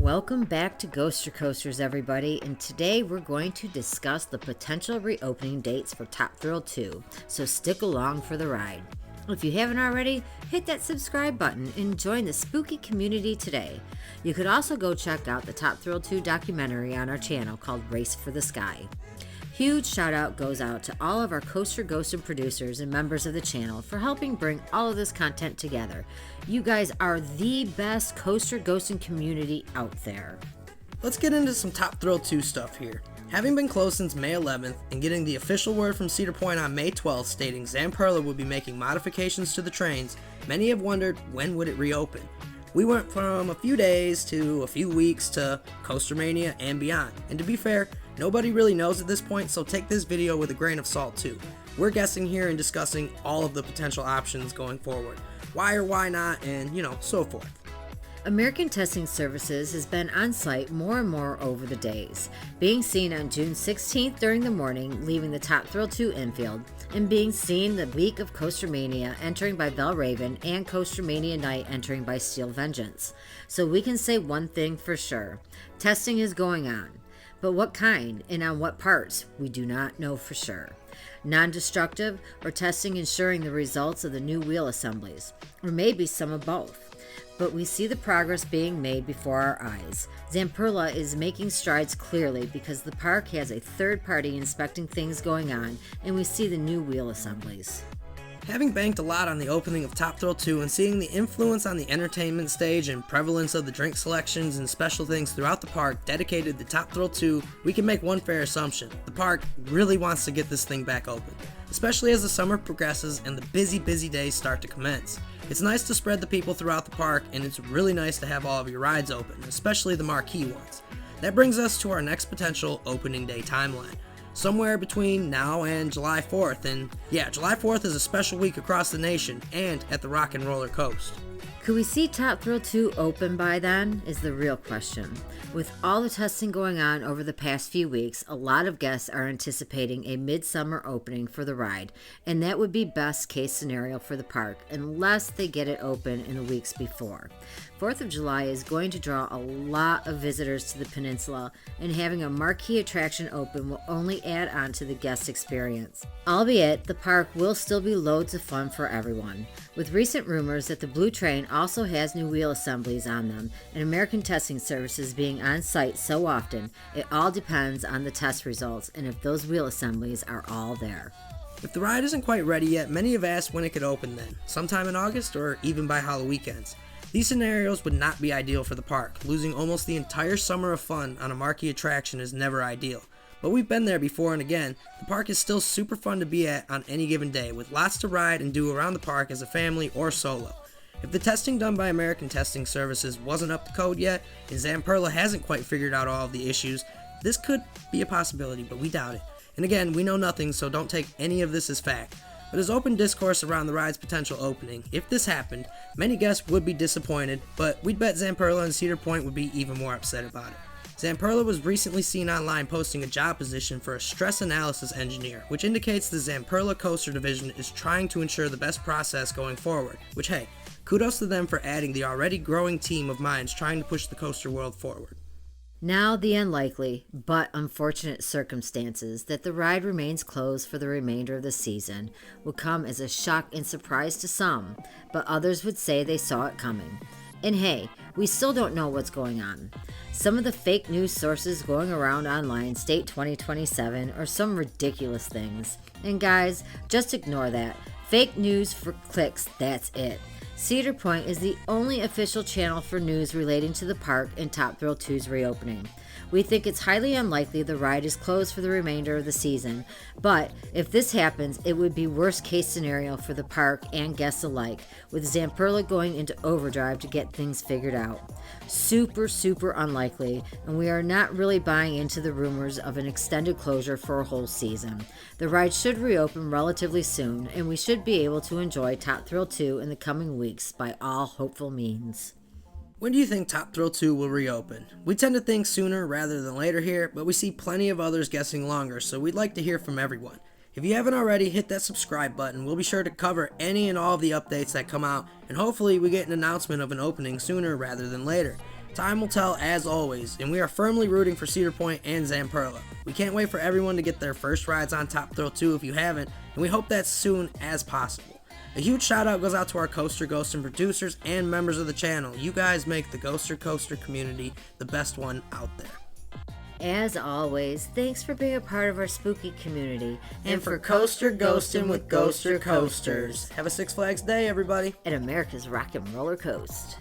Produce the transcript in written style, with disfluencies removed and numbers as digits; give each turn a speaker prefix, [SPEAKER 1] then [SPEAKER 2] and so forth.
[SPEAKER 1] Welcome back to Ghoster Coasters, everybody, and today we're going to discuss the potential reopening dates for Top Thrill 2, so stick along for the ride. If you haven't already, hit that subscribe button and join the spooky community today. You could also go check out the Top Thrill 2 documentary on our channel called Race for the Sky. Huge shout out goes out to all of our Coaster Ghostin' producers and members of the channel for helping bring all of this content together. You guys are the best Coaster Ghostin' community out there.
[SPEAKER 2] Let's get into some Top Thrill 2 stuff here. Having been closed since May 11th and getting the official word from Cedar Point on May 12th stating Zamperla would be making modifications to the trains, many have wondered when would it reopen. We went from a few days to a few weeks to Coaster Mania and beyond, and to be fair, nobody really knows at this point, so take this video with a grain of salt too. We're guessing here and discussing all of the potential options going forward. Why or why not, and so forth.
[SPEAKER 1] American Testing Services has been on site more and more over the days, being seen on June 16th during the morning, leaving the Top Thrill 2 infield, and being seen the week of Coaster Mania entering by Bellraven and Coaster Mania night entering by Steel Vengeance. So we can say one thing for sure, testing is going on. But what kind and on what parts, we do not know for sure. Non-destructive or testing ensuring the results of the new wheel assemblies, or maybe some of both. But we see the progress being made before our eyes. Zamperla is making strides clearly because the park has a third party inspecting things going on, and we see the new wheel assemblies.
[SPEAKER 2] Having banked a lot on the opening of Top Thrill 2 and seeing the influence on the entertainment stage and prevalence of the drink selections and special things throughout the park dedicated to Top Thrill 2, we can make one fair assumption. The park really wants to get this thing back open, especially as the summer progresses and the busy days start to commence. It's nice to spread the people throughout the park, and it's really nice to have all of your rides open, especially the marquee ones. That brings us to our next potential opening day timeline. Somewhere between now and July 4th, and yeah, July 4th is a special week across the nation and at the Rock and Roller Coast.
[SPEAKER 1] Could we see Top Thrill 2 open by then is the real question. With all the testing going on over the past few weeks, a lot of guests are anticipating a midsummer opening for the ride, and that would be best case scenario for the park unless they get it open in the weeks before. 4th of July is going to draw a lot of visitors to the peninsula, and having a marquee attraction open will only add on to the guest experience. Albeit, the park will still be loads of fun for everyone. With recent rumors that the Blue Train also has new wheel assemblies on them, and American Testing Services being on site so often, it all depends on the test results and if those wheel assemblies are all there.
[SPEAKER 2] If the ride isn't quite ready yet, many have asked when it could open then, sometime in August or even by Halloween weekends. These scenarios would not be ideal for the park. Losing almost the entire summer of fun on a marquee attraction is never ideal. But we've been there before, and again, the park is still super fun to be at on any given day, with lots to ride and do around the park as a family or solo. If the testing done by American Testing Services wasn't up to code yet, and Zamperla hasn't quite figured out all of the issues, this could be a possibility, but we doubt it. And again, we know nothing, so don't take any of this as fact. But as open discourse around the ride's potential opening, if this happened, many guests would be disappointed, but we'd bet Zamperla and Cedar Point would be even more upset about it. Zamperla was recently seen online posting a job position for a stress analysis engineer, which indicates the Zamperla Coaster Division is trying to ensure the best process going forward, which hey, kudos to them for adding the already growing team of minds trying to push the coaster world forward.
[SPEAKER 1] Now the unlikely, but unfortunate circumstances that the ride remains closed for the remainder of the season will come as a shock and surprise to some, but others would say they saw it coming. And hey, we still don't know what's going on. Some of the fake news sources going around online state 2027 or some ridiculous things. And guys, just ignore that. Fake news for clicks, that's it. Cedar Point is the only official channel for news relating to the park and Top Thrill 2's reopening. We think it's highly unlikely the ride is closed for the remainder of the season, but if this happens, it would be worst case scenario for the park and guests alike, with Zamperla going into overdrive to get things figured out. Super unlikely, and we are not really buying into the rumors of an extended closure for a whole season. The ride should reopen relatively soon, and we should be able to enjoy Top Thrill 2 in the coming weeks by all hopeful means.
[SPEAKER 2] When do you think Top Thrill 2 will reopen? We tend to think sooner rather than later here, but we see plenty of others guessing longer, so we'd like to hear from everyone. If you haven't already, hit that subscribe button. We'll be sure to cover any and all of the updates that come out, and hopefully we get an announcement of an opening sooner rather than later. Time will tell as always, and we are firmly rooting for Cedar Point and Zamperla. We can't wait for everyone to get their first rides on Top Thrill 2 if you haven't, and we hope that's soon as possible. A huge shout out goes out to our Coaster Ghosts and producers and members of the channel. You guys make the Ghoster Coaster community the best one out there.
[SPEAKER 1] As always, thanks for being a part of our spooky community.
[SPEAKER 2] And for Coaster Ghostin' with Ghoster Coasters. Have a Six Flags day, everybody.
[SPEAKER 1] At America's Rock and Roller Coast.